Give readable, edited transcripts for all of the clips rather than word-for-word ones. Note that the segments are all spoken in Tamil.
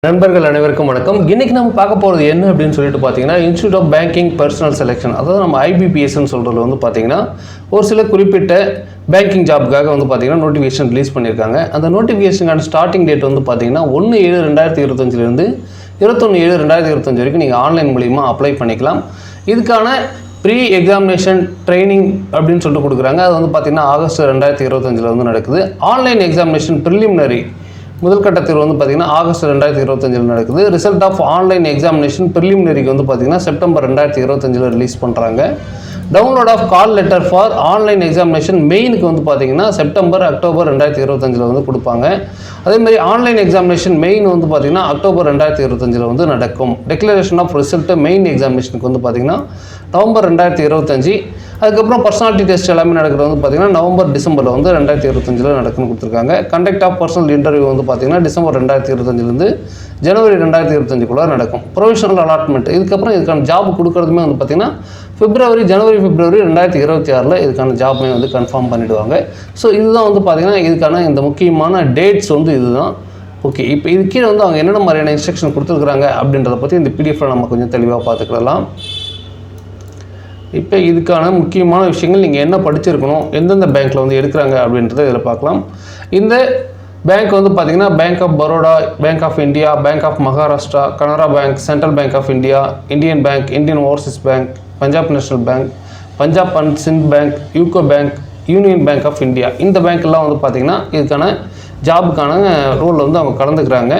நண்பர்கள் அனைவருக்கும் வணக்கம். இன்னைக்கு நம்ம பார்க்க போகிறது என்ன அப்படின்னு சொல்லிட்டு பார்த்தீங்கன்னா, institute of banking personnel selection, அதாவது நம்ம IBPSன்னு சொல்கிறது வந்து பார்த்தீங்கன்னா ஒரு சில குறிப்பிட்ட பேங்கிங் ஜாப்புக்காக வந்து பார்த்தீங்கன்னா நோட்டிஃபிகேஷன் ரிலீஸ் பண்ணியிருக்காங்க. அந்த நோட்டிஃபிகேஷனுக்கான ஸ்டார்டிங் டேட் வந்து பார்த்தீங்கன்னா 1/7/2025 21/7/2025 வரைக்கும் நீங்கள் ஆன்லைன் மூலிமா அப்ளை பண்ணிக்கலாம். இதுக்கான ப்ரீ எக்ஸாமினேஷன் ட்ரைனிங் அப்படின்னு சொல்லிட்டு கொடுக்குறாங்க. அது வந்து பார்த்தீங்கன்னா ஆகஸ்ட் 2025 வந்து நடக்குது. ஆன்லைன் எக்ஸாமினேஷன் ப்ரிலிமினரி முதல் கட்ட தேர்வு வந்து பார்த்தீங்கன்னா ஆகஸ்ட் 2025 நடக்குது. ரிசல்ட் ஆஃப் ஆன்லைன் எக்ஸாமினேஷன் ப்ரிலிமினரிக்கு வந்து பார்த்தீங்கன்னா செப்டம்பர் 2025 ரிலீஸ் பண்ணுறாங்க. Download of call letter for online examination மெயினுக்கு வந்து பார்த்தீங்கன்னா செப்டம்பர் அக்டோபர் 2025 வந்து கொடுப்பாங்க. அதேமாதிரி ஆன்லைன் எக்ஸாமினேஷன் மெயின் வந்து பார்த்தீங்கன்னா அக்டோபர் 2025 வந்து நடக்கும். டிக்ளரேஷன் ஆஃப் ரிசல்ட்டு மெயின் எக்ஸாமினேஷனுக்கு வந்து பார்த்தீங்கன்னா நவம்பர் 2025. அதுக்கப்புறம் பர்சனாலிட்டி டெஸ்ட் எல்லாமே நடக்கிறது வந்து பார்த்தீங்கன்னா நவம்பர் டிசம்பரில் வந்து 2025 நடக்குன்னு கொடுத்துருக்காங்க. கண்டக்ட் ஆஃப் பர்சனல் இன்டர்வியூ வந்து பார்த்தீங்கன்னா டிசம்பர் 2025 ஜனவரி 2025 நடக்கும். ப்ரொவிஷனல் அலாட்மெண்ட் இதுக்கப்புறம் இதுக்கான ஜாப் கொடுக்குறதுமே வந்து பார்த்தீங்கன்னா ஜனவரி பிப்ரவரி 2026 இதுக்கான ஜாப்மே வந்து கன்ஃபார்ம் பண்ணிவிடுவாங்க. ஸோ இதுதான் வந்து பார்த்தீங்கன்னா இதுக்கான இந்த முக்கியமான டேட்ஸ் வந்து இதுதான். ஓகே, இப்போ இது கீழே வந்து அவங்க என்னென்ன மாதிரியான இன்ஸ்ட்ரக்ஷன் கொடுத்துருக்குறாங்க அப்படின்றத பற்றி இந்த பிடிஎஃப்பில் நம்ம கொஞ்சம் தெளிவாக பார்த்துக்கலாம். இப்போ இதுக்கான முக்கியமான விஷயங்கள் நீங்கள் என்ன படிச்சிருக்கணும், எந்தெந்த பேங்க்கில் வந்து எடுக்கிறாங்க அப்படின்றத இதில் பார்க்கலாம். இந்த பேங்க் வந்து பார்த்திங்கன்னா bank of Baroda, bank of India, bank of Maharashtra, Canara bank, central bank of India, Indian bank, Indian overseas bank, Punjab national bank, Punjab and Sind bank, UCO bank, union bank of India, இந்த பேங்க்கெல்லாம் வந்து பார்த்திங்கன்னா இதுக்கான ஜாபுக்கான ரோலில் வந்து அவங்க கலந்துக்கிறாங்க.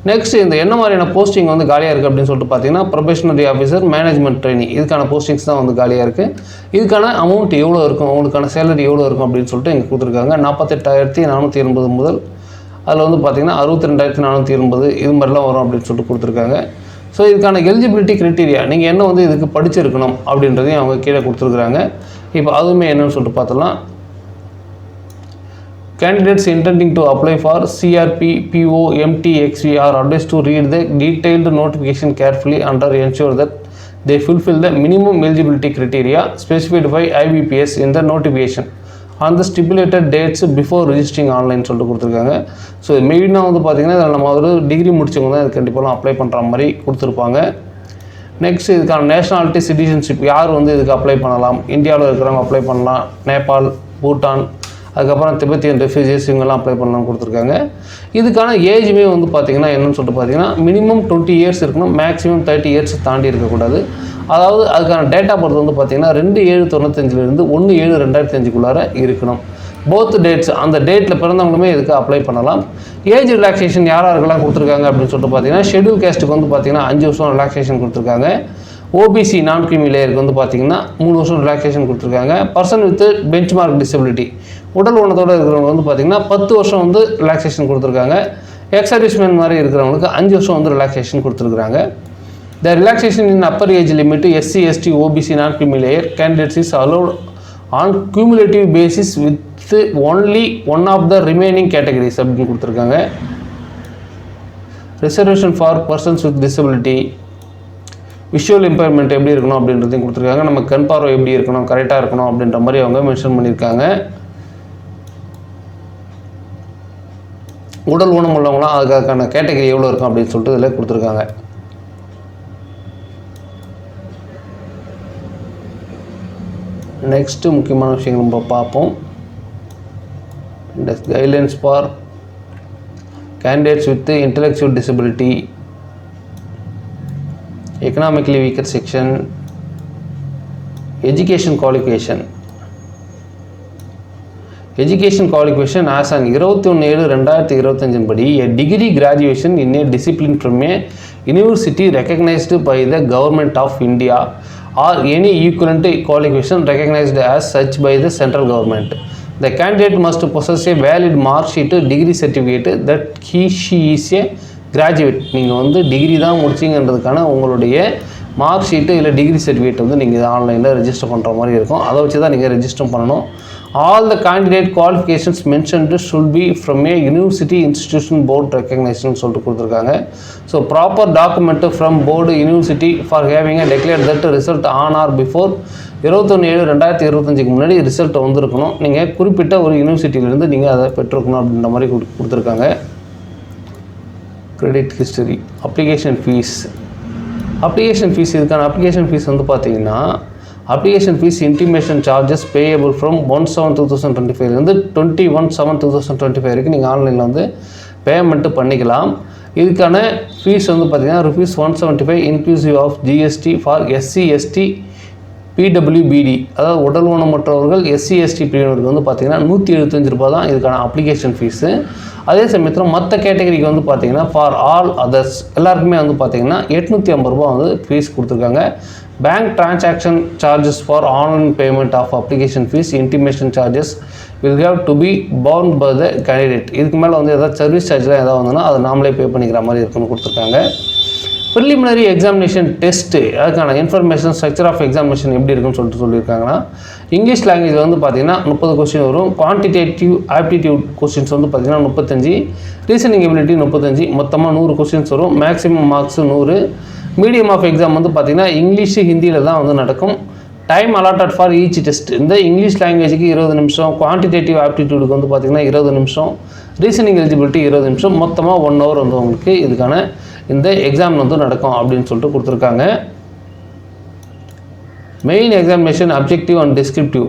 நெக்ஸ்ட் இந்த என்ன மாதிரியான போஸ்டிங் வந்து காலியாக இருக்குது அப்படின்னு சொல்லிட்டு பார்த்தீங்கன்னா ப்ரொபேஷனரி ஆஃபீஸர், மேனேஜ்மெண்ட் ட்ரைனிங், இதுக்கான போஸ்டிங்ஸ் தான் வந்து காலியாக இருக்குது. இதுக்கான அமௌண்ட் எவ்வளோ இருக்கும், உங்களுக்கான சேலரி எவ்வளோ இருக்கும் அப்படின்னு சொல்லிட்டு இங்கே கொடுத்துருக்காங்க. 48,480 முதல் அதில் வந்து பார்த்திங்கன்னா 62,480 இது மாதிரிலாம் வரும் அப்படின்னு சொல்லிட்டு கொடுத்துருக்காங்க. ஸோ இதுக்கான எலிஜிபிலிட்டி க்ரைட்டீரியா நீங்கள் என்ன வந்து இதுக்கு படிச்சிருக்கணும் அப்படின்றதையும் அவங்க கீழே கொடுத்துருக்குறாங்க. இப்போ அதுவுமே என்னன்னு சொல்லிட்டு பார்த்தலாம். Candidates intending to apply for CRP, PO, MT, XV are advised to read the detailed notification carefully and ensure that they fulfill the minimum eligibility criteria specified by IBPS in the notification on the stipulated dates before registering online சொல்லிட்டு கொடுத்துருக்காங்க. ஸோ மெயினாக வந்து பார்த்திங்கன்னா இதில் நம்ம ஒரு டிகிரி முடிச்சவங்க தான் இது கண்டிப்பாக அப்ளை பண்ணுற மாதிரி கொடுத்துருப்பாங்க. நெக்ஸ்ட் இதுக்கான நேஷனாலிட்டி, சிட்டிசன்ஷிப் யார் வந்து இதுக்கு அப்ளை பண்ணலாம், இந்தியாவில் இருக்கிறவங்க அப்ளை பண்ணலாம், நேபாள், பூட்டான், அதுக்கப்புறம் திபெத்தியன் ரெஃப்யூஜிஸ் இவங்கெல்லாம் அப்ளை பண்ணலாம்னு கொடுத்துருக்காங்க. இதுக்கான ஏஜுமே வந்து பார்த்திங்கன்னா என்னன்னு சொல்லிட்டு பார்த்தீங்கன்னா மினிமம் 20 இயர்ஸ் இருக்கணும், மேக்ஸிமம் 30 இயர்ஸ் தாண்டி இருக்கக்கூடாது. அதாவது அதுக்கான டேட்டா பொறுத்து வந்து பார்த்திங்கன்னா 2/7/95 1/7/2005 இருக்கணும். போத் டேட்ஸ் அந்த டேட்டில் பிறந்தவங்களுமே இதுக்கு அப்ளை பண்ணலாம். ஏஜ் ரிலாக்ஸேஷன் யாரெல்லாம் கொடுத்துருக்காங்க அப்படின்னு சொல்லிட்டு பார்த்தீங்கன்னா ஷெட்யூல் கேஸ்ட்டுக்கு வந்து பார்த்திங்கன்னா 5 வருஷம் ரிலாக்ஸேஷன் கொடுத்துருக்காங்க. ஓபிசி நான் கிரீமி லேயருக்கு வந்து பார்த்திங்கன்னா 3 வருஷம் ரிலாக்ஸேஷன் கொடுத்துருக்காங்க. பர்சன் வித் பெஞ்ச்மார்க் டிசபிலிட்டி உடல் ஊனத்தோடு இருக்கிறவங்க வந்து பார்த்திங்கன்னா 10 வருஷம் வந்து ரிலாக்ஸேஷன் கொடுத்துருக்காங்க. எக்ஸ் சர்வீஸ்மேன் மாதிரி இருக்கிறவங்களுக்கு 5 வருஷம் வந்து ரிலாக்ஸேஷன் கொடுத்துருக்காங்க. The relaxation in upper age limit SC, ST, OBC non creamy layer candidates is allot on cumulative basis with only one of the remaining categories அப்படின்னு கொடுத்துருக்காங்க. Reservation for persons with disability, visual impairment எப்படி இருக்கணும் அப்படின்றதையும் கொடுத்துருக்காங்க. நம்ம கண் பார்வை எப்படி இருக்கணும், கரெக்டாக இருக்கணும் அப்படின்ற மாதிரி அவங்க மென்ஷன் பண்ணியிருக்காங்க. உடல் ஊனம் உள்ளவங்களாம் அதுக்கான கேட்டகரி எவ்வளோ இருக்கும் அப்படின்னு சொல்லிட்டு இதில் கொடுத்துருக்காங்க. நெக்ஸ்ட்டு முக்கியமான விஷயங்கள் நம்ம பார்ப்போம். Guidelines for candidates with intellectual disability, economically weaker section, education qualification as on 21/7/2025 படி a degree graduation in a discipline from a university recognized by the government of India or any equivalent qualification recognized as such by the central government. The candidate must possess a valid mark sheet degree certificate that she is a graduate. நீங்கள் வந்து டிகிரி தான் முடிச்சிங்கன்றதுக்கான உங்களுடைய மார்க் ஷீட்டு இல்லை டிகிரி சர்டிஃபிகேட் வந்து நீங்கள் ஆன்லைனில் ரெஜிஸ்டர் பண்ணுற மாதிரி இருக்கும். அதை வச்சு தான் நீங்கள் ரெஜிஸ்டர் பண்ணணும். All the candidate qualifications mentioned should be from a university institution board ரெக்கக்னைஸ்டுன்னு சொல்லிட்டு கொடுத்துருக்காங்க. So proper document from board university for having a declare that result on or before 21/7/2025 முன்னாடி ரிசல்ட் வந்துருக்கணும். நீங்கள் குறிப்பிட்ட ஒரு யூனிவர்சிட்டியிலேருந்து நீங்கள் அதை பெற்றிருக்கணும் அப்படின்ற மாதிரி கொடுத்துருக்காங்க. Credit history, application fees. இதுக்கான அப்ளிகேஷன் ஃபீஸ் வந்து பார்த்தீங்கன்னா application fees intimation charges payable from 1/7/2025 இருந்து 21/7/2025 வரைக்கும் நீங்கள் ஆன்லைனில் வந்து பேமெண்ட்டு பண்ணிக்கலாம். இதுக்கான ஃபீஸ் வந்து பார்த்தீங்கன்னா ₹175 inclusive of GST for SC/ST PWBD, அதாவது உடல் ஊனமுற்றவர்கள் SC/ST பிரிவினருக்கு வந்து பார்த்தீங்கன்னா ₹175 தான் இதுக்கான அப்ளிகேஷன் ஃபீஸு. அதே சமயத்தில் மற்ற கேட்டகரிக்கு வந்து பார்த்தீங்கன்னா ஃபார் ஆல் அதர்ஸ் எல்லாருக்குமே வந்து பார்த்தீங்கன்னா ₹850 வந்து ஃபீஸ் கொடுத்துருக்காங்க. Bank transaction charges for online payment of application fees intimation charges will have to be bound by the candidate. இதுக்கு மேலே வந்து எதாவது சர்வீஸ் சார்ஜ்லாம் எதாவது வந்ததுன்னா அதை நாமளே பே பண்ணிக்கிற மாதிரி இருக்குன்னு கொடுத்துருக்காங்க. ப்ரிலிமினரி எக்ஸாமினேஷன் டெஸ்ட்டு அதுக்கான இன்ஃபர்மேஷன் ஸ்ட்ரக்சர் ஆஃப் எக்ஸாமினேஷன் எப்படி இருக்குன்னு சொல்லியிருக்காங்கன்னா இங்கிலீஷ் லாங்குவேஜ் வந்து பார்த்தீங்கன்னா 30 கொஸ்டின் வரும். குவான்டிடேட்டிவ் ஆப்டிடியூட் கொஸ்டின்ஸ் வந்து பார்த்தீங்கன்னா 35, ரீசனிங் எபிலிட்டி 35, மொத்தமாக 100 கொஸ்டின்ஸ் வரும். Maximum marks 100. Medium of exam வந்து பார்த்தீங்கன்னா இங்கிலீஷு ஹிந்தியில் தான் வந்து நடக்கும். Time allotted for each test இந்த இங்கிலீஷ் லாங்குவேஜுக்கு 20 நிமிஷம், குவான்டிடேட்டிவ் ஆப்டிடியூடுக்கு வந்து பார்த்தீங்கன்னா 20 நிமிஷம், ரீசனிங் எலிஜிபிலிட்டி 20 நிமிஷம், மொத்தமாக 1 hour வந்து உங்களுக்கு இதுக்கான இந்த எக்ஸாம் வந்து நடக்கும் அப்படின்னு சொல்லிட்டு கொடுத்துருக்காங்க. Main examination objective and descriptive.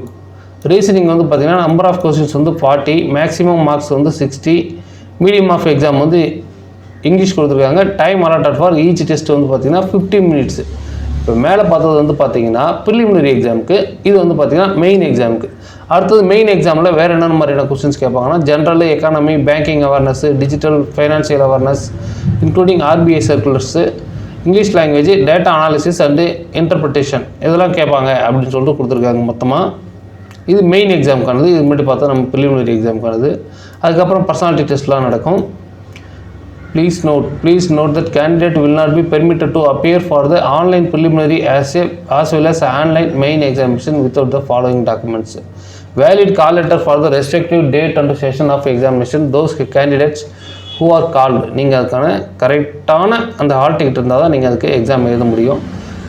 Reasoning வந்து பார்த்தீங்கன்னா நம்பர் ஆஃப் கொஸ்டின்ஸ் வந்து 40, மேக்ஸிமம் மார்க்ஸ் வந்து 60. மீடியம் ஆஃப் எக்ஸாம் வந்து இங்கிலீஷ் கொடுத்துருக்காங்க. Time allotted for each test வந்து பார்த்தீங்கன்னா 15 minutes. இப்போ மேலே பார்த்தது வந்து பார்த்தீங்கன்னா ப்ரிலிமினரி எக்ஸாமுக்கு, இது வந்து பார்த்தீங்கன்னா மெயின் எக்ஸாமுக்கு. அடுத்தது மெயின் எக்ஸாமில் வேறு என்னென்ன மாதிரியான கொஸ்டின்ஸ் கேட்பாங்கன்னா general economy, banking awareness, digital financial awareness including RBI circulars, English language, data analysis and interpretation இதெல்லாம் கேட்பாங்க அப்படின்னு சொல்லிட்டு கொடுத்துருக்காங்க மொத்தமாக. இது மெயின் எக்ஸாமுக்கானது. இது முன்னாடி பார்த்தா நம்ம ப்ரிலிமினரி எக்ஸாமுக்கானது. அதுக்கப்புறம் பர்சனாலிட்டி டெஸ்ட்லாம் நடக்கும். Please note that candidate will not be permitted to appear for the online preliminary as well as online main examination without the following documents: valid call letter for the respective date and session of examination. Those candidates who are called, நீங்கள் அதுக்கான கரெக்டான அந்த ஹால் டிக்கெட் இருந்தால் தான் நீங்கள் அதுக்கு எக்ஸாம் எழுத முடியும்.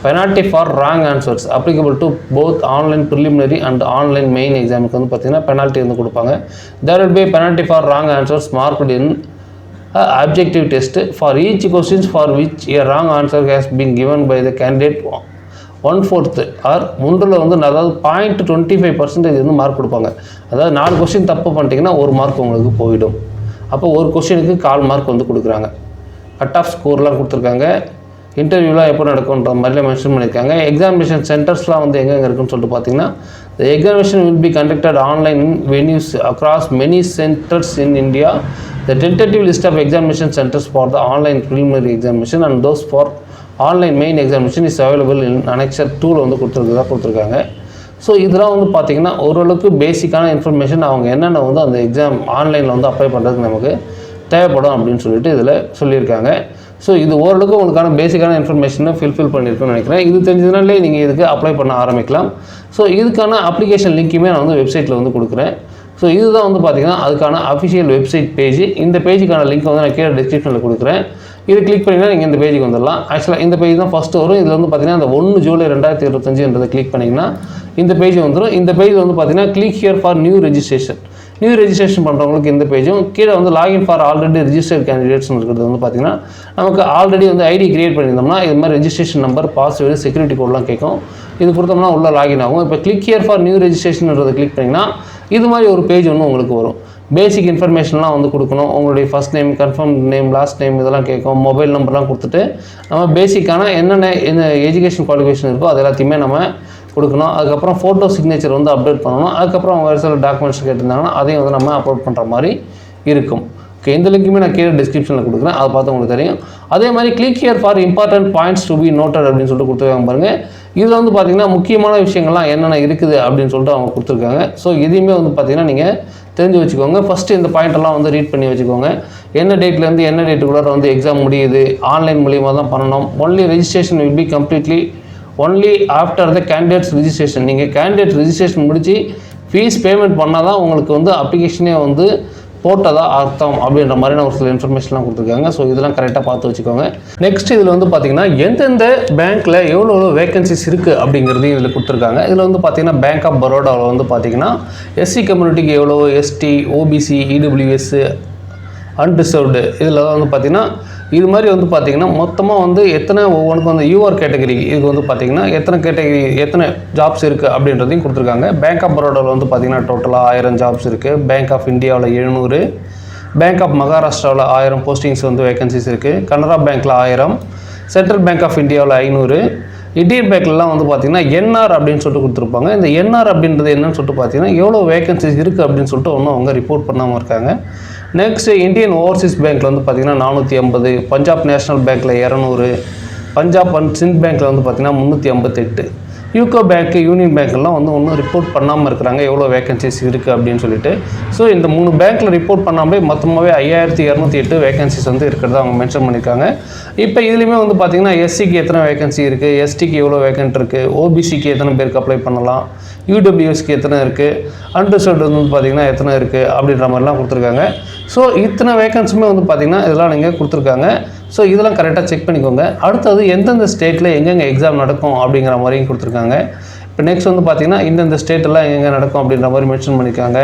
penalty for wrong answers applicable to both online preliminary and online main examக்கு வந்து பார்த்தீங்கன்னா penalty வந்து கொடுப்பாங்க. There will be a penalty for wrong answers marked in objective test for each questions for which a wrong answer has been given by the candidate 1/4 or மூன்றில் வந்து அதாவது 0.25% வந்து மார்க் கொடுப்பாங்க. அதாவது 4 கொஸ்டின் தப்பு பண்ணிட்டீங்கன்னா 1 மார்க் உங்களுக்கு போயிடும். அப்போ ஒரு கொஸ்டினுக்கு 1/4 மார்க் வந்து கொடுக்குறாங்க. கட் ஆஃப் ஸ்கோர்லாம் கொடுத்துருக்காங்க. இன்டர்வியூலாம் எப்போ நடக்கும்ன்ற மாதிரிலாம் மென்ஷன் பண்ணியிருக்காங்க. எக்ஸாமினேஷன் சென்டர்ஸ்லாம் வந்து எங்கெங்கே இருக்குன்னு சொல்லிட்டு பார்த்தீங்கன்னா the examination will be conducted online in venues across many centers in India. The tentative list of examination centers for the online preliminary examination and those for online main examination is available in Annexure 2 வந்து கொடுத்துருக்காங்க. ஸோ இதெல்லாம் வந்து பார்த்திங்கன்னா ஓரளவுக்கு பேசிக்கான இன்ஃபர்மேஷன் அவங்க என்னென்ன வந்து அந்த எக்ஸாம் ஆன்லைனில் வந்து அப்ளை பண்ணுறதுக்கு நமக்கு தேவைப்படும் அப்படின்னு சொல்லிட்டு இதில் சொல்லியிருக்காங்க. ஸோ இது ஓரளவுக்கு உங்களுக்கான பேசிக்கான இன்ஃபர்மேஷனை ஃபில்ஃபில் பண்ணியிருக்குன்னு நினைக்கிறேன். இது தெரிஞ்சதுனாலே நீங்கள் இதுக்கு அப்ளை பண்ண ஆரம்பிக்கலாம். ஸோ இதுக்கான அப்ளிகேஷன் லிங்க்குமே நான் வந்து வெப்சைட்டில் வந்து கொடுக்குறேன். ஸோ இதுதான் வந்து பார்த்திங்கன்னா அதுக்கான அஃபிஷியல் வெப்சைட் பேஜ். இந்த பேஜுக்கான லிங்க் வந்து நான் கீழே டிஸ்கிரிப்ஷனில் கொடுக்குறேன். இது கிளிக் பண்ணிங்கன்னா நீங்கள் இந்த பேஜுக்கு வந்துடலாம். ஆக்சுவலாக இந்த பேஜ் தான் ஃபஸ்ட்டு வரும். இதில் வந்து பார்த்திங்கன்னா அந்த 1 ஜூலை 2025 கிளிக் பண்ணிங்கன்னா இந்த பேஜ் வந்துடும். இந்த பேஜ் வந்து பார்த்திங்கன்னா click here for new registration பண்ணுறவங்களுக்கு இந்த பேஜும், கீழே வந்து login for already registered candidates இருக்கிறது வந்து பார்த்திங்கன்னா நமக்கு ஆல்ரெடி வந்து ஐடி கிரியேட் பண்ணியிருந்தோம்னா இது மாதிரி ரெஜிஸ்ட்ரேஷன் நம்பர், பாஸ்வேர்டு, செக்யூரிட்டி கோட்லாம் கேட்கும். இது கொடுத்தோம்னா உள்ள லாகின் ஆகும். இப்போ கிளிக் ஹியர் ஃபார் நியூ ரெஜிஸ்ட்ரேஷன்ன்றதை கிளிக் பண்ணிங்கன்னா இது மாதிரி ஒரு பேஜ் ஒன்று உங்களுக்கு வரும். பேசிக் இன்ஃபர்மேஷன்லாம் வந்து கொடுக்கணும். உங்களுடைய first name, confirm name, last name இதெல்லாம் கேட்கும். மொபைல் நம்பர்லாம் கொடுத்துட்டு நம்ம பேசிக்கான என்னென்ன எஜுகேஷன் குவாலிஃபிகேஷன் இருக்கோ அது எல்லாத்தையுமே நம்ம கொடுக்கணும். அதுக்கப்புறம் ஃபோட்டோ சிக்னேச்சர் வந்து அப்டேட் பண்ணணும். அதுக்கப்புறம் அவங்க வேறு சில டாக்குமெண்ட்ஸ் கேட்டிருந்தாங்கன்னா அதையும் வந்து நம்ம அப்லோட் பண்ணுற மாதிரி இருக்கும். ஓகே, இந்த லிங்க்குமே நான் கீழே டிஸ்கிரிப்ஷனில் கொடுக்குறேன். அதை பார்த்து உங்களுக்கு தெரியும். அதே மாதிரி click here for important points to be noted அப்படின்னு சொல்லிட்டு கொடுத்துருக்காங்க பாருங்கள். இதில் வந்து பார்த்திங்கன்னா முக்கியமான விஷயங்கள்லாம் என்னென்ன இருக்குது அப்படின்னு சொல்லிட்டு அவங்க கொடுத்துருக்காங்க. ஸோ இதையுமே வந்து பார்த்திங்கன்னா நீங்கள் தெரிஞ்சு வச்சுக்கோங்க. ஃபஸ்ட்டு இந்த பாயிண்டெல்லாம் வந்து ரீட் பண்ணி வச்சுக்கோங்க. என்ன டேட்லேருந்து என்ன டேட்டுக்குள்ளார வந்து எக்ஸாம் முடியுது, ஆன்லைன் மூலியமாக தான் பண்ணணும். Only registration will be completely only after the candidates registration. நீங்கள் கேண்டிடேட் ரிஜிஸ்ட்ரேஷன் முடித்து ஃபீஸ் பேமெண்ட் பண்ணால் தான் உங்களுக்கு வந்து அப்ளிகேஷனே வந்து போட்டதா அர்த்தம் அப்படின்ற மாதிரியான ஒரு சில இன்ஃபர்மேஷன்லாம் கொடுத்துருக்காங்க. ஸோ இதெல்லாம் கரெக்டாக பார்த்து வச்சுக்கோங்க. நெக்ஸ்ட் இதில் வந்து பார்த்திங்கன்னா எந்தெந்த பேங்க்கில் எவ்வளோ வேகன்சிஸ் இருக்குது அப்படிங்கிறதையும் இதில் கொடுத்துருக்காங்க. இதில் வந்து பார்த்திங்கன்னா பேங்க் ஆஃப் பரோடாவில் வந்து பார்த்திங்கன்னா எஸ்சி கம்யூனிட்டிக்கு எவ்வளோ, எஸ்டி, ஓபிசி, இடபிள்யூஎஸ், அன்ரிசர்வ்டு இதில் வந்து பார்த்திங்கன்னா இது மாதிரி வந்து பார்த்திங்கன்னா மொத்தமாக வந்து எத்தனை ஒவ்வொன்றுக்கும் வந்து யூஆர் கேட்டகரி இதுக்கு வந்து பார்த்திங்கன்னா எத்தனை கேட்டகரி எத்தனை ஜாப்ஸ் இருக்குது அப்படின்றதையும் கொடுத்துருக்காங்க. பேங்க் ஆஃப் பரோடாவில் வந்து பார்த்திங்கன்னா டோட்டலாக 1000 ஜாப்ஸ் இருக்குது. பேங்க் ஆஃப் இந்தியாவில் 700, பேங்க் ஆஃப் மகாராஷ்டிராவில் 1000 போஸ்டிங்ஸ் வந்து வேகன்சிஸ் இருக்குது. கனரா பேங்க்கில் 1000, சென்ட்ரல் பேங்க் ஆஃப் இந்தியாவில் 500, இந்தியன் பேங்க்லாம் வந்து பார்த்திங்கன்னா என்ஆர் அப்படின்னு சொல்லிட்டு கொடுத்துருப்பாங்க. இந்த என்ஆர் அப்படின்றது என்னன்னு சொல்லிட்டு பார்த்திங்கன்னா எவ்வளோ வேகன்சிஸ் இருக்குது அப்படின்னு சொல்லிட்டு ஒன்றும் அவங்க ரிப்போர்ட் பண்ணாமல் இருக்காங்க. நெக்ஸ்ட் இந்தியன் ஓவர்சீஸ் பேங்க்கில் வந்து பார்த்திங்கன்னா 450, பஞ்சாப் நேஷனல் பேங்க்கில் 200, பஞ்சாப் அண்ட் சிந்த் பேங்க்கில் வந்து பார்த்திங்கன்னா 358, யூகோ பேங்க், யூனியன் பேங்க்லாம் வந்து ஒன்றும் ரிப்போர்ட் பண்ணாமல் இருக்கிறாங்க எவ்வளோ வேகன்சிஸ் இருக்குது அப்படின்னு சொல்லிட்டு. ஸோ இந்த 3 பேங்க்கில் ரிப்போர்ட் பண்ணாமல் மொத்தமாகவே 5208 வேகன்சிஸ் வந்து இருக்கிறதா அவங்க மென்ஷன் பண்ணியிருக்காங்க. இப்போ இதுலேயுமே வந்து பார்த்திங்கன்னா எஸ்சிக்கு எத்தனை வேகன்சி இருக்குது, எஸ்டிக்கு எவ்வளோ வேகன்ட் இருக்குது, ஓபிசிக்கு எத்தனை பேருக்கு அப்ளை பண்ணலாம், யூடபிள்யூஎஸ்க்கு எத்தனை இருக்குது, அன்ரிசர்வ்டு வந்து பார்த்திங்கன்னா எத்தனை இருக்குது அப்படின்ற மாதிரிலாம் கொடுத்துருக்காங்க. ஸோ இத்தனை வேகன்ஸுமே வந்து பார்த்திங்கன்னா இதெல்லாம் நீங்கள் கொடுத்துருக்காங்க. ஸோ இதெல்லாம் கரெக்டாக செக் பண்ணிக்கோங்க. அடுத்தது எந்தெந்த ஸ்டேட்டில் எங்கெங்கே எக்ஸாம் நடக்கும் அப்படிங்கிற மாதிரியும் கொடுத்துருக்காங்க. இப்போ நெக்ஸ்ட் வந்து பார்த்திங்கன்னா இந்தந்த ஸ்டேட்டெல்லாம் எங்கெங்கே நடக்கும் அப்படின்ற மாதிரி மென்ஷன் பண்ணியிருக்காங்க.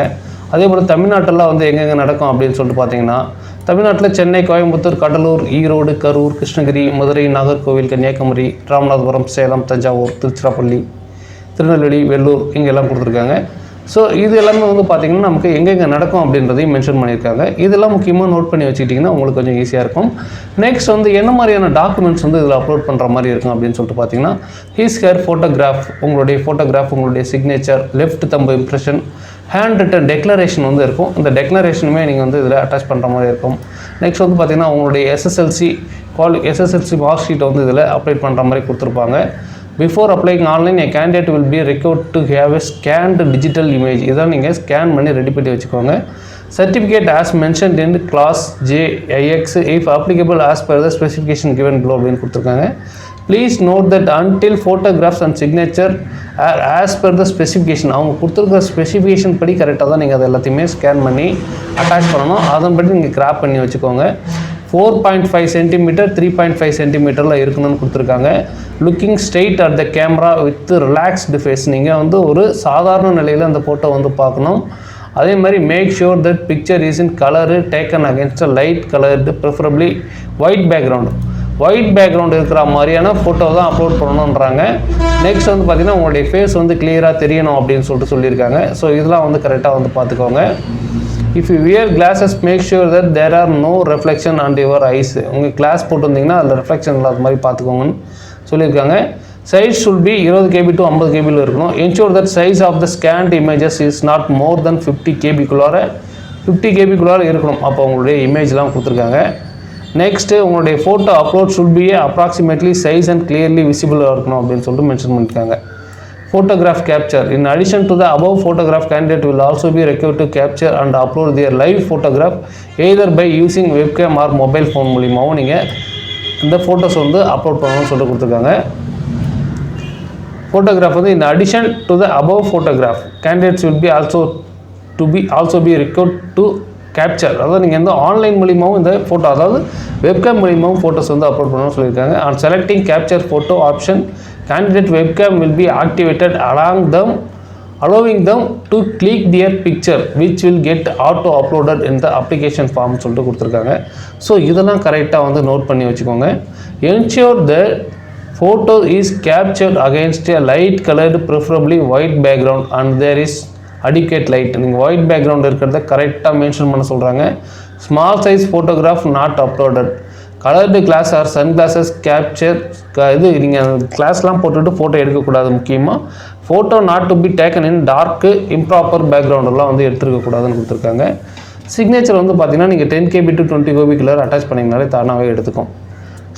அதே போல் தமிழ்நாட்டெல்லாம் வந்து எங்கெங்கே நடக்கும் அப்படின்னு சொல்லிட்டு பார்த்திங்கன்னா தமிழ்நாட்டில் சென்னை, கோயம்புத்தூர், கடலூர், ஈரோடு, கரூர், கிருஷ்ணகிரி, மதுரை, நாகர்கோவில், கன்னியாகுமரி, ராமநாதபுரம், சேலம், தஞ்சாவூர், திருச்சிராப்பள்ளி, திருநெல்வேலி, வெள்ளூர் இங்கெல்லாம் கொடுத்துருக்காங்க. ஸோ இது எல்லாமே வந்து பார்த்திங்கன்னா நமக்கு எங்கெங்கே நடக்கும் அப்படின்றதையும் மென்ஷன் பண்ணியிருக்காங்க. இதெல்லாம் முக்கியமாக நோட் பண்ணி வச்சுக்கிட்டிங்கன்னா உங்களுக்கு கொஞ்சம் ஈஸியாக இருக்கும். நெக்ஸ்ட் வந்து என்ன மாதிரியான டாக்குமெண்ட்ஸ் வந்து இதில் அப்லோட் பண்ணுற மாதிரி இருக்கும் அப்படின்னு சொல்லிட்டு பார்த்தீங்கன்னா ஹிஸ் ஹேர் ஃபோட்டோகிராஃப், உங்களுடைய ஃபோட்டோகிராஃப், உங்களுடைய சிக்னேச்சர், லெஃப்ட் தம்பு இம்ப்ரெஷன், ஹேண்ட் ரிட்டன் டெக்ளரேஷன் வந்து இருக்கும். இந்த டெக்ளரேஷனுமே நீங்கள் வந்து இதில் அட்டாச் பண்ணுற மாதிரி இருக்கும். நெக்ஸ்ட் வந்து பார்த்திங்கன்னா உங்களுடைய எஸ்எஸ்எல்சி மார்க் ஷீட்டை வந்து இதில் அப்ளை பண்ணுற மாதிரி கொடுத்துருப்பாங்க. Before applying online a candidate will be required to have a scanned digital image. இதான் நீங்கள் ஸ்கேன் பண்ணி ரெடி பண்ணி வச்சுக்கோங்க. Certificate as mentioned in class JIX if applicable as per the specification given below அப்படின்னு கொடுத்துருக்காங்க. Please note that until photographs and signature are as per the specification, அவங்க கொடுத்துருக்கிற ஸ்பெசிஃபிகேஷன் படி கரெக்டாக தான் நீங்கள் அதை எல்லாத்தையுமே ஸ்கேன் பண்ணி அட்டாச் பண்ணணும். அதன்படி நீங்கள் கிராப் பண்ணி வச்சுக்கோங்க. 4.5 cm 3.5 cmல இருக்கணும்னு கொடுத்துருக்காங்க. Looking straight at the camera with relaxed face, நீங்கள் வந்து ஒரு சாதாரண நிலையில் அந்த ஃபோட்டோ வந்து பார்க்கணும். அதே மாதிரி make sure that picture is in colour taken against a light coloured preferably white background இருக்கிற மாதிரியான ஃபோட்டோ தான் அப்லோட் பண்ணணுன்றாங்க. நெக்ஸ்ட் வந்து பார்த்திங்கன்னா உங்களுடைய ஃபேஸ் வந்து கிளியராக தெரியணும் அப்படின்னு சொல்லியிருக்காங்க. ஸோ இதெல்லாம் வந்து கரெக்டாக வந்து பார்த்துக்கோங்க. If you wear glasses, make sure that there are no reflection on your eyes. உங்கள் கிளாஸ் போட்டிருந்தீங்கன்னா அதில் ரிஃப்ளெக்ஷன் இல்லாத மாதிரி பார்த்துக்கோங்கன்னு சொல்லியிருக்காங்க. Size should be 20 KB to 50 KB இருக்கணும். Ensure that size of the scanned images is not more than 50 KB குள்ளார இருக்கணும். அப்போ உங்களுடைய இமேஜ்லாம் கொடுத்துருக்காங்க. நெக்ஸ்ட்டு உங்களுடைய photo upload should be approximately size and clearly visible இருக்கணும் அப்படின்னு சொல்லிட்டு மென்ஷன் பண்ணியிருக்காங்க. Photograph capture. In addition to the above photograph, candidate will also be required to capture and upload their live photograph either by using webcam or mobile phone மூலியமாகவும் நீங்கள் இந்த ஃபோட்டோஸ் வந்து அப்லோட் பண்ணணும்னு சொல்லிட்டு கொடுத்துருக்காங்க. ஃபோட்டோகிராஃப் வந்து in addition to the above photograph, candidates will be also be required to capture. அதாவது நீங்கள் வந்து ஆன்லைன் மூலியமாகவும் இந்த ஃபோட்டோ, அதாவது வெப்கேம் மூலியமாகவும் ஃபோட்டோஸ் வந்து அப்லோட் பண்ணணும்னு சொல்லியிருக்காங்க. On selecting capture photo option, candidate webcam will be activated allowing them to click their picture which will get auto uploaded in the application form சொல்லிட்டு கொடுத்துருக்காங்க. ஸோ இதெல்லாம் கரெக்டாக வந்து நோட் பண்ணி வச்சுக்கோங்க. Ensure that photo is captured against a light colored preferably white background and there is adequate light. நீங்கள் ஒயிட் பேக்ரவுண்ட் இருக்கிறத கரெக்டாக மென்ஷன் பண்ண சொல்கிறாங்க. Small size photograph not uploaded. Coloured glass or sun glasses capture, இது நீங்கள் கிளாஸ்லாம் போட்டுட்டு ஃபோட்டோ எடுக்கக்கூடாது. முக்கியமாக photo not to be taken in dark improper பேக்ரவுண்டெல்லாம் வந்து எடுத்துருக்கக்கூடாதுன்னு கொடுத்துருக்காங்க. சிக்னேச்சர் வந்து பார்த்திங்கன்னா நீங்கள் 10 KB to 20 KB colour attach பண்ணிங்கனாலே தானாகவே எடுத்துக்கும்.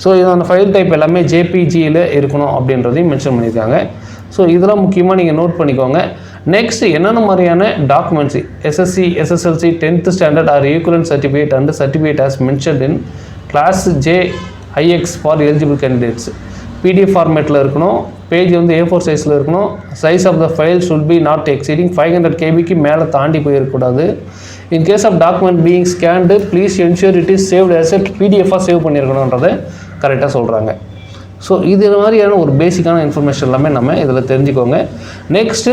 ஸோ இது அந்த ஃபைல் டைப் எல்லாமே ஜேபிஜியில் இருக்கணும் அப்படின்றதையும் மென்ஷன் பண்ணியிருக்காங்க. ஸோ இதெல்லாம் முக்கியமாக நீங்கள் நோட் பண்ணிக்கோங்க. நெக்ஸ்ட் என்னென்ன மாதிரியான documents SSC, SSLC, 10th standard or equivalent certificate and certificate as mentioned in class JIX for eligible candidates. PDF ஃபார்மேட்டில் இருக்கணும். பேஜ் வந்து A4 சைஸில் இருக்கணும். Size of the file should be not exceeding 500 KBக்கு மேலே தாண்டி போயிருக்கக்கூடாது. In case of document being scanned please ensure it is saved as a PDF-ஆக சேவ் பண்ணியிருக்கணுன்றதை கரெக்டாக சொல்கிறாங்க. ஸோ இது மாதிரியான ஒரு பேசிக்கான இன்ஃபர்மேஷன் எல்லாமே நம்ம இதில் தெரிஞ்சுக்கோங்க. நெக்ஸ்ட்டு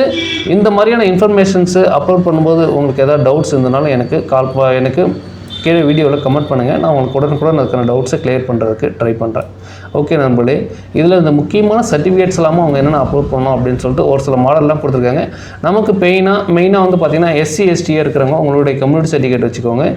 இந்த மாதிரியான இன்ஃபர்மேஷன்ஸு அப்லோட் பண்ணும்போது உங்களுக்கு எதாவது டவுட்ஸ் இருந்தனால எனக்கு கீழே வீடியோவில் கமெண்ட் பண்ணுங்கள். நான் உங்களுக்கு உடனுக்குடன் அதுக்கான டவுட்ஸை கிளியர் பண்ணுறதுக்கு ட்ரை பண்ணுறேன். ஓகே நண்பர்களே, இதில் இந்த முக்கியமான சர்டிஃபிகேட்ஸ் எல்லாமே அவங்க என்னென்ன அப்லோட் பண்ணணும் அப்படின்னு சொல்லிட்டு ஒரு சில மாடல்லாம் கொடுத்துருக்காங்க. நமக்கு மெயினாக வந்து பார்த்தீங்கன்னா எஸ்சி எஸ்டியாக இருக்கிறவங்க உங்களுடைய கம்யூனிட்டி சர்டிஃபிகேட் வச்சுக்கோங்க.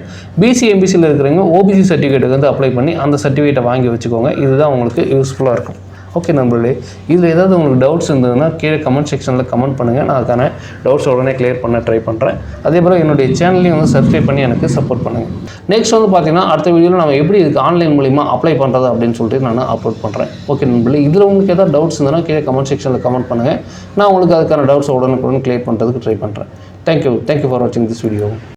பிசி எம்பிசியில் இருக்கிறவங்க ஓபிசி சர்டிஃபிகேட்டுக்கு வந்து அப்ளை பண்ணி அந்த சர்டிஃபிகேட்டை வாங்கி வச்சுக்கோங்க. இதுதான் உங்களுக்கு யூஸ்ஃபுல்லாக இருக்கும். ஓகே நண்பர்களே, இதில் ஏதாவது உங்களுக்கு டவுட்ஸ் இருந்ததுன்னா கீழே கமெண்ட் செக்ஷனில் கமெண்ட் பண்ணுங்கள். நான் அதுக்கான டவுட்ஸ் உடனே கிளியர் பண்ண ட்ரை பண்ணுறேன். அதே போல் என்னுடைய சேனலையும் வந்து சப்ஸ்கிரைப் பண்ணி எனக்கு சப்போர்ட் பண்ணுங்கள். நெக்ஸ்ட் வந்து பார்த்தீங்கன்னா அடுத்த வீடியோவில் நம்ம எப்படி இதுக்கு ஆன்லைன் மூலிமா அப்ளை பண்ணுறது அப்படின்னு சொல்லிட்டு நான் அப்லோட் பண்ணுறேன். ஓகே நண்பர்களே, இதில் உங்களுக்கு ஏதாவது டவுட்ஸ் இருந்ததுன்னா கீழே கமெண்ட் செக்ஷனில் கமெண்ட் பண்ணுங்கள். நான் உங்களுக்கு அதுக்கான டவுட்ஸ் உடனுக்குடன் கிளியர் பண்ணுறதுக்கு ட்ரை பண்ணுறேன். தேங்க்யூ ஃபார் வாட்சிங் திஸ் வீடியோ.